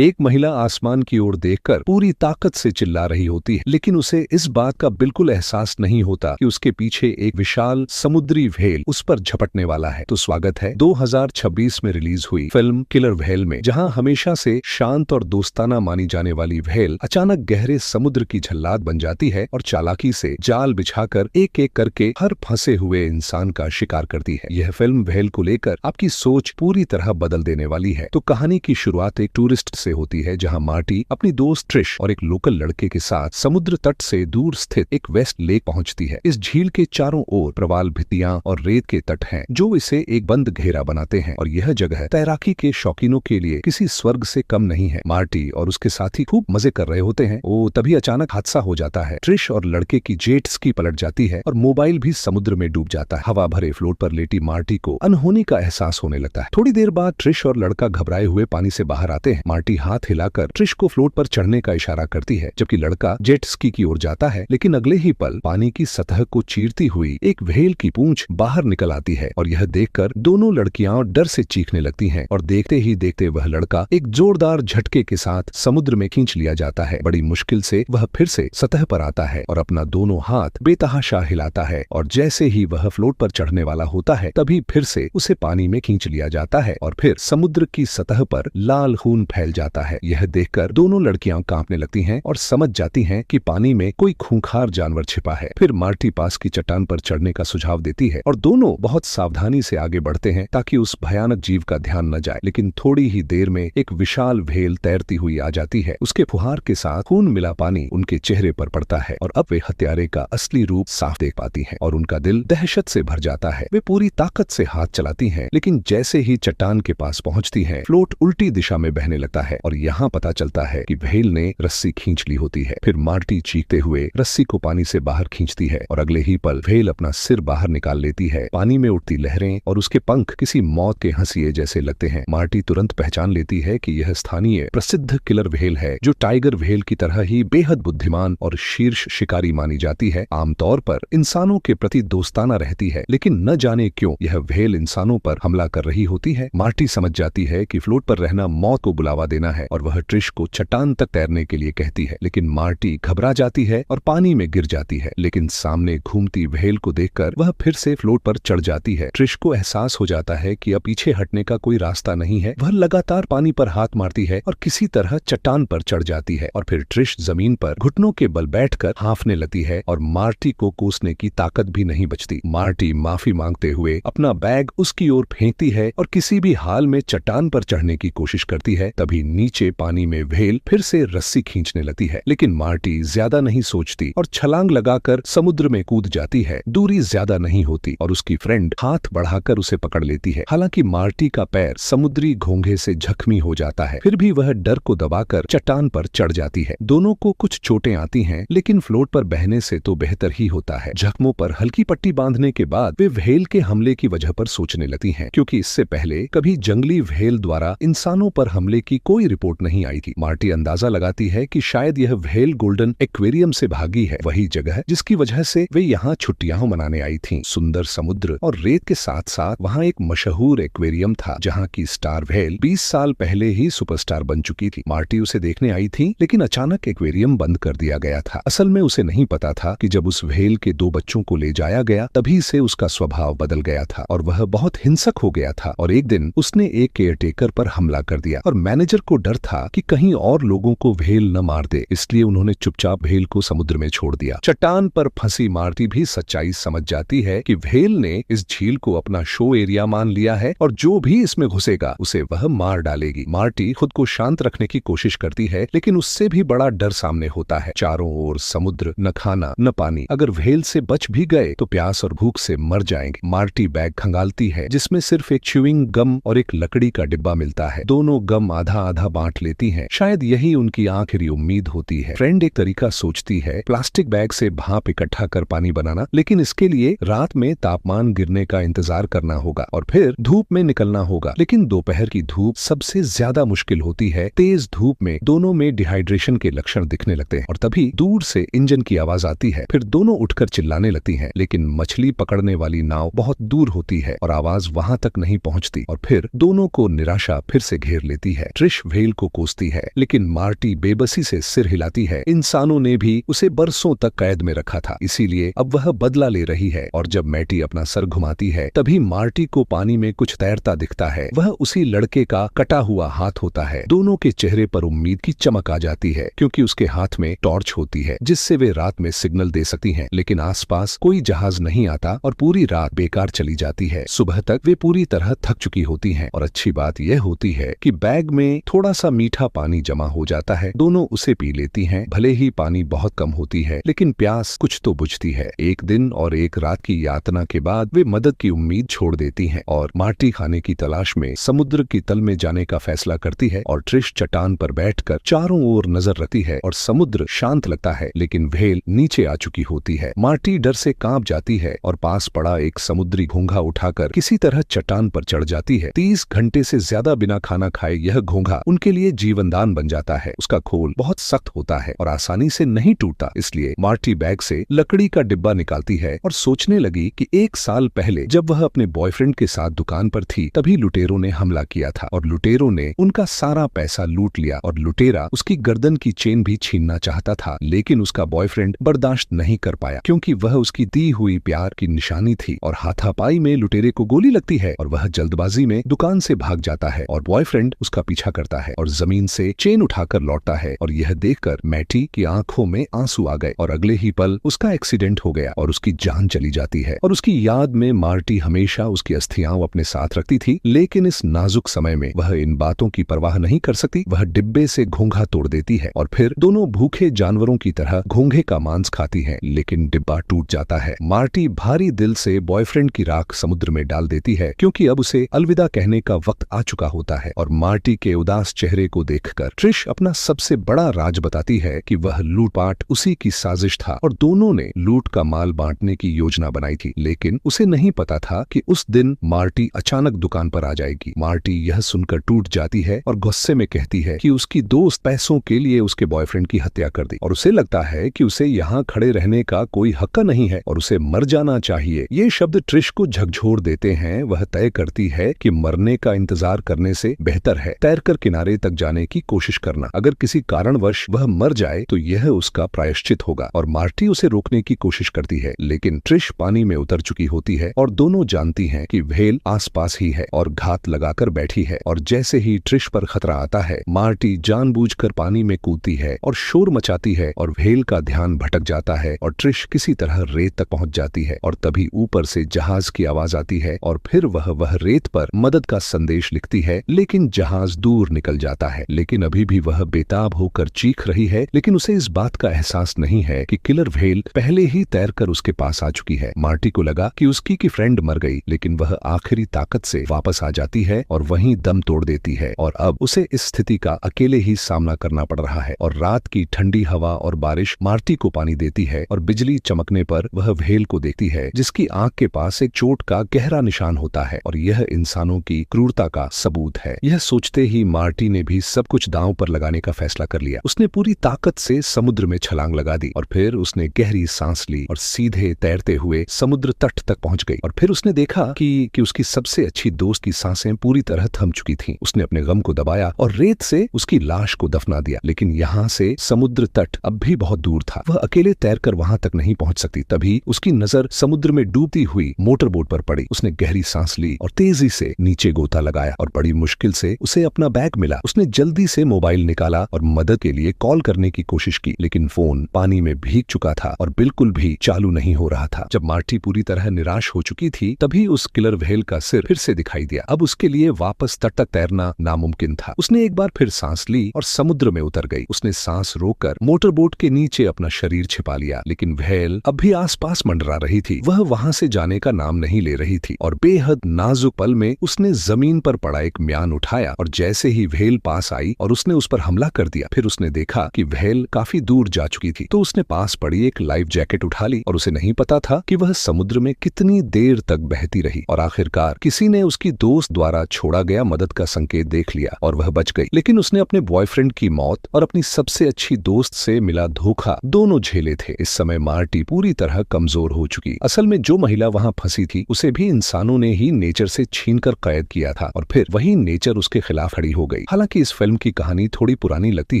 एक महिला आसमान की ओर देखकर पूरी ताकत से चिल्ला रही होती है, लेकिन उसे इस बात का बिल्कुल एहसास नहीं होता कि उसके पीछे एक विशाल समुद्री व्हेल उस पर झपटने वाला है। तो स्वागत है 2026 में रिलीज हुई फिल्म किलर व्हेल में, जहां हमेशा से शांत और दोस्ताना मानी जाने वाली व्हेल अचानक गहरे समुद्र की झल्लाद बन जाती है और चालाकी से जाल बिछाकर एक एक करके हर फंसे हुए इंसान का शिकार करती है। यह फिल्म व्हेल को लेकर आपकी सोच पूरी तरह बदल देने वाली है। तो कहानी की शुरुआत एक टूरिस्ट से होती है, जहां मार्टी अपनी दोस्त ट्रिश और एक लोकल लड़के के साथ समुद्र तट से दूर स्थित एक वेस्ट लेक पहुंचती है। इस झील के चारों ओर प्रवाल भित्तियां और रेत के तट हैं, जो इसे एक बंद घेरा बनाते हैं और यह जगह तैराकी के शौकीनों के लिए किसी स्वर्ग से कम नहीं है। मार्टी और उसके साथी खूब मजे कर रहे होते हैं। तभी अचानक हादसा हो जाता है। ट्रिश और लड़के की जेट स्की पलट जाती है और मोबाइल भी समुद्र में डूब जाता है। हवा भरे फ्लोट पर लेटी मार्टी को अनहोनी का एहसास होने लगता है। थोड़ी देर बाद ट्रिश और लड़का घबराए हुए पानी से बाहर आते हैं। मार्टी हाथ हिलाकर ट्रिश को फ्लोट पर चढ़ने का इशारा करती है, जबकि लड़का जेट स्की की ओर जाता है। लेकिन अगले ही पल पानी की सतह को चीरती हुई एक व्हेल की पूंछ बाहर निकल आती है और यह देखकर दोनों लड़कियां डर से चीखने लगती हैं और देखते ही देखते वह लड़का एक जोरदार झटके के साथ समुद्र में खींच लिया जाता है। बड़ी मुश्किल से वह फिर से सतह पर आता है और अपना दोनों हाथ बेतहाशा हिलाता है और जैसे ही वह फ्लोट पर चढ़ने वाला होता है, तभी फिर से उसे पानी में खींच लिया जाता है और फिर समुद्र की सतह पर लाल खून फैल जाता है। यह देखकर दोनों लड़कियां कांपने लगती हैं और समझ जाती हैं कि पानी में कोई खूंखार जानवर छिपा है। फिर मार्टी पास की चट्टान पर चढ़ने का सुझाव देती है और दोनों बहुत सावधानी से आगे बढ़ते हैं ताकि उस भयानक जीव का ध्यान न जाए। लेकिन थोड़ी ही देर में एक विशाल व्हेल तैरती हुई आ जाती है। उसके फुहार के साथ खून मिला पानी उनके चेहरे पर पड़ता है और अब वे हत्यारे का असली रूप साफ देख पाती हैं और उनका दिल दहशत से भर जाता है। वे पूरी ताकत से हाथ चलाती हैं, लेकिन जैसे ही चट्टान के पास पहुंचती हैं, फ्लोट उल्टी दिशा में बहने लगता है और यहाँ पता चलता है कि व्हेल ने रस्सी खींच ली होती है। फिर मार्टी चीखते हुए रस्सी को पानी से बाहर खींचती है और अगले ही पल व्हेल अपना सिर बाहर निकाल लेती है। पानी में उठती लहरें और उसके पंख किसी मौत के हंसिए जैसे लगते हैं। मार्टी तुरंत पहचान लेती है कि यह स्थानीय प्रसिद्ध किलर व्हेल है, जो टाइगर व्हेल की तरह ही बेहद बुद्धिमान और शीर्ष शिकारी मानी जाती है। आमतौर पर इंसानों के प्रति दोस्ताना रहती है, लेकिन न जाने क्यों यह व्हेल इंसानों पर हमला कर रही होती है। मार्टी समझ जाती है कि फ्लोट पर रहना मौत को बुलावा देना है और वह ट्रिश को चट्टान तक तैरने के लिए कहती है, लेकिन मार्टी घबरा जाती है और पानी में गिर जाती है। लेकिन सामने घूमती व्हेल को देखकर वह फिर से फ्लोट पर चढ़ जाती है। ट्रिश को एहसास हो जाता है कि अब पीछे हटने का कोई रास्ता नहीं है। वह लगातार पानी पर हाथ मारती है और किसी तरह चट्टान पर चढ़ जाती है और फिर ट्रिश जमीन पर घुटनों के बल बैठकर हांफने लगती है और मार्टी को कोसने की ताकत भी नहीं बचती। मार्टी माफी मांगते हुए अपना बैग उसकी ओर फेंकती है और किसी भी हाल में चट्टान पर चढ़ने की कोशिश करती है। तभी नीचे पानी में व्हेल फिर से रस्सी खींचने लगती है, लेकिन मार्टी ज्यादा नहीं सोचती और छलांग लगाकर समुद्र में कूद जाती है। दूरी ज्यादा नहीं होती और उसकी फ्रेंड हाथ बढ़ाकर उसे पकड़ लेती है। हालांकि मार्टी का पैर समुद्री घोंघे से जख्मी हो जाता है, फिर भी वह डर को दबाकर चट्टान पर चढ़ जाती है। दोनों को कुछ चोटें आती हैं, लेकिन फ्लोट पर बहने से तो बेहतर ही होता है। जख्मों पर हल्की पट्टी बांधने के बाद वे व्हेल के हमले की वजह पर सोचने लगती हैं, क्योंकि इससे पहले कभी जंगली व्हेल द्वारा इंसानों पर हमले की कोई रिपोर्ट नहीं आई थी। मार्टी अंदाजा लगाती है कि शायद यह व्हेल गोल्डन एक्वेरियम से भागी है, वही जगह जिसकी वजह से वे यहाँ छुट्टियां मनाने आई थीं। सुंदर समुद्र और रेत के साथ साथ वहाँ एक मशहूर एक्वेरियम था, जहाँ की स्टार व्हेल 20 साल पहले ही सुपरस्टार बन चुकी थी। मार्टी उसे देखने आई थी, लेकिन अचानक एक्वेरियम बंद कर दिया गया था। असल में उसे नहीं पता था कि जब उस व्हेल के 2 बच्चों को ले जाया गया, तभी से उसका स्वभाव बदल गया था और वह बहुत हिंसक हो गया था और एक दिन उसने एक केयरटेकर पर हमला कर दिया और मैनेजर को डर था कि कहीं और लोगों को व्हेल न मार दे, इसलिए उन्होंने चुपचाप व्हेल को समुद्र में छोड़ दिया। चट्टान पर फंसी मार्टी भी सच्चाई समझ जाती है कि व्हेल ने इस झील को अपना शो एरिया मान लिया है और जो भी इसमें घुसेगा उसे वह मार डालेगी। मार्टी खुद को शांत रखने की कोशिश करती है, लेकिन उससे भी बड़ा डर सामने होता है। चारों ओर समुद्र, न खाना न पानी। अगर व्हेल से बच भी गए तो प्यास और भूख से मर जाएंगे। मार्टी बैग खंगालती है, जिसमें सिर्फ एक च्यूइंग गम और एक लकड़ी का डिब्बा मिलता है। दोनों गम आधा आधा बांट लेती हैं, शायद यही उनकी आखिरी उम्मीद होती है। फ्रेंड एक तरीका सोचती है, प्लास्टिक बैग से भाप इकट्ठा कर पानी बनाना, लेकिन इसके लिए रात में तापमान गिरने का इंतजार करना होगा और फिर धूप में निकलना होगा। लेकिन दोपहर की धूप सबसे ज्यादा मुश्किल होती है। तेज धूप में दोनों में डिहाइड्रेशन के लक्षण दिखने लगते हैं और तभी दूर से इंजन की आवाज आती है। फिर दोनों उठकर चिल्लाने लगती हैं, लेकिन मछली पकड़ने वाली नाव बहुत दूर होती है और आवाज वहां तक नहीं पहुंचती और फिर दोनों को निराशा फिर से घेर लेती है। ट्रिश व्हेल को कोसती है, लेकिन मार्टी बेबसी से सिर हिलाती है। इंसानों ने भी उसे बरसों तक कैद में रखा था, इसीलिए अब वह बदला ले रही है। और जब मैटी अपना सर घुमाती है तभी मार्टी को पानी में कुछ तैरता दिखता है। वह उसी लड़के का कटा हुआ हाथ होता है। दोनों के चेहरे पर उम्मीद की चमक आ जाती है, क्योंकि उसके हाथ में टॉर्च होती है जिससे वे रात में सिग्नल दे सकती हैं। लेकिन आसपास कोई जहाज नहीं आता और पूरी रात बेकार चली जाती है। सुबह तक वे पूरी तरह थक चुकी होती हैं और अच्छी बात यह होती है कि बैग में थोड़ा सा मीठा पानी जमा हो जाता है। दोनों उसे पी लेती हैं। भले ही पानी बहुत कम होती है, लेकिन प्यास कुछ तो बुझती है। एक दिन और एक रात की यातना के बाद वे मदद की उम्मीद छोड़ देती हैं और मार्टी खाने की तलाश में समुद्र की तल में जाने का फैसला करती है। और ट्रिश चट्टान पर बैठकर चारों ओर नजर रखती है और समुद्र शांत लगता है, लेकिन व्हेल नीचे आ चुकी होती है। मार्टी डर से कांप जाती है और पास पड़ा एक समुद्री घोंघा उठाकर किसी तरह चट्टान पर चढ़ जाती है। 30 घंटे से ज्यादा बिना खाना खाए यह घोंघा उनके लिए जीवनदान बन जाता है। उसका खोल बहुत सख्त होता है और आसानी से नहीं टूटता, इसलिए मार्टी बैग से लकड़ी का डिब्बा निकालती है और सोचने लगी कि 1 साल पहले जब वह अपने बॉयफ्रेंड के साथ दुकान पर थी तभी लुटेरों ने हमला किया था और लुटेरों ने उनका सारा पैसा लूट लिया और लुटेरा उसकी गर्दन की चेन भी छीनना चाहता था, लेकिन उसका बॉयफ्रेंड बर्दाश्त नहीं कर पाया क्योंकि वह उसकी दी हुई प्यार की निशानी थी। और हाथापाई में लुटेरे को गोली लगती है और वह जल्दबाजी में दुकान से भाग जाता है और बॉयफ्रेंड उसका पीछा करता है और जमीन से चेन उठाकर लौटता है। और यह देखकर मैटी की आंखों में आंसू आ गए और अगले ही पल उसका एक्सीडेंट हो गया और उसकी जान चली जाती है। और उसकी याद में मार्टी हमेशा उसकी अस्थियां अपने साथ रखती थी, लेकिन इस नाजुक समय में वह इन बातों की परवाह नहीं कर सकती। वह डिब्बे से घोंघा तोड़ देती है और फिर दोनों भूखे जानवरों की तरह घोंघे का मांस खाती हैं, लेकिन डिब्बा टूट जाता है। मार्टी भारी दिल से बॉयफ्रेंड की राख समुद्र में डाल देती है क्योंकि अब उसे अलविदा कहने का वक्त आ चुका होता है। और मार्टी के उदास चेहरे को देखकर ट्रिश अपना सबसे बड़ा राज बताती है कि वह लूटपाट उसी की साजिश था और दोनों ने लूट का माल बांटने की योजना बनाई थी, लेकिन उसे नहीं पता था कि उस दिन मार्टी अचानक दुकान पर आ जाएगी। मार्टी यह सुनकर टूट जाती है और गुस्से में कहती है कि उसकी दोस्त पैसों के लिए उसके बॉयफ्रेंड की हत्या कर दी और उसे लगता है कि उसे यहाँ खड़े रहने का कोई हक नहीं है और उसे मर जाना चाहिए। ये शब्द ट्रिश को झकझोर देते हैं। वह तय करती है कि मरने का इंतजार करने से बेहतर है तैरकर किनारे तक जाने की कोशिश करना। अगर किसी कारणवश वह मर जाए तो यह उसका प्रायश्चित होगा। और मार्टी उसे रोकने की कोशिश करती है, लेकिन ट्रिश पानी में उतर चुकी होती है और दोनों जानती हैं कि व्हेल आसपास ही है और घात लगाकर बैठी है। और जैसे ही ट्रिश पर खतरा आता है, मार्टी जानबूझकर पानी में कूदती है और शोर मचाती है और व्हेल का ध्यान भटक जाता है और ट्रिश किसी तरह रेत तक पहुंच जाती है। और तभी ऊपर से जहाज की आवाज आती है और फिर वह रेत पर मदद का संदेश लिखती है, लेकिन जहाज दूर निकल जाता है। लेकिन अभी भी वह बेताब होकर चीख रही है, लेकिन उसे इस बात का एहसास नहीं है कि किलर व्हेल पहले ही तैरकर उसके पास आ चुकी है। मार्टी को लगा कि उसकी की फ्रेंड मर गई, लेकिन वह आखिरी ताकत से वापस आ जाती है और वहीं दम तोड़ देती है और अब उसे इस स्थिति का अकेले ही सामना करना पड़ रहा है। और रात की ठंडी हवा और बारिश मार्टी को पानी देती है और बिजली चमकने पर वह व्हेल को देखती है जिसकी आंख के पास एक चोट का गहरा निशान होता है और यह इंसानों की क्रूरता का सबूत है। यह सोचते ही मार्टी ने भी सब कुछ दांव पर लगाने का फैसला कर लिया। उसने पूरी ताकत से समुद्र में छलांग लगा दी और फिर उसने गहरी सांस ली और सीधे तैरते हुए समुद्र तट तक पहुंच गई। और फिर उसने देखा कि उसकी सबसे अच्छी दोस्त की सांसें पूरी तरह थम चुकी थीं। उसने अपने गम को दबाया और रेत से उसकी लाश को दफना दिया, लेकिन यहाँ से समुद्र तट अब भी बहुत दूर था। वह अकेले तैरकर वहां तक नहीं पहुंच सकती। तभी उसकी नजर समुद्र में डूबती हुई मोटर बोट पर पड़ी। उसने गहरी सांस ली और तेजी से नीचे गोता लगाया और बड़ी मुश्किल से उसे अपना बैग मिला। उसने जल्दी से मोबाइल निकाला और मदद के लिए कॉल करने की कोशिश की, लेकिन फोन पानी में भीग चुका था और बिल्कुल भी चालू नहीं हो रहा था। जब मार्टी पूरी तरह निराश हो चुकी थी, तभी उस किलर व्हेल का सिर फिर से दिखाई दिया। अब उसके लिए वापस तट तक तैरना नामुमकिन था। उसने एक बार फिर सांस ली और समुद्र में उतर गई। उसने सांस रोककर मोटर बोट के नीचे अपना शरीर छिपा लिया, लेकिन व्हेल अब भी आसपास मंडरा रही थी। वह वहां से जाने का नाम नहीं ले रही थी और बेहद नाजुक पल में उसने जमीन पर पड़ा एक म्यान उठाया और जैसे ही व्हेल पास आई और उसने उस पर हमला कर दिया। फिर उसने देखा कि व्हेल काफी दूर जा चुकी थी, तो उसने पास पड़ी एक लाइफ जैकेट उठा ली और उसे नहीं पता था कि वह समुद्र में कितनी देर तक बहती रही। और आखिरकार किसी ने उसकी दोस्त द्वारा छोड़ा गया मदद का संकेत देख लिया और वह बच गई। लेकिन उसने अपने बॉयफ्रेंड की मौत और अपनी सबसे अच्छी दोस्त से मिला धोखा दोनों झेले थे। इस समय मार्टी पूरी तरह कमजोर हो चुकी। असल में जो महिला वहां फंसी थी उसे भी इंसानों ने ही नेचर से छीनकर कैद किया था और फिर वही नेचर उसके खिलाफ खड़ी हो गई। हालांकि इस फिल्म की कहानी थोड़ी पुरानी लगती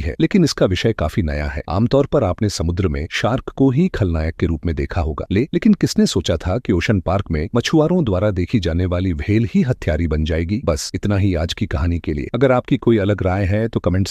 है, लेकिन इसका विषय काफी नया है। आमतौर पर आपने समुद्र में शार्क को ही खलनायक के रूप में देखा होगा, लेकिन किसने सोचा था कि ओशन पार्क में मछुआरों द्वारा देखी जाने वाली व्हेल ही हत्यारी बन जाएगी। बस इतना ही आज की कहानी के लिए। अगर आपकी कोई अलग राय है तो कमेंट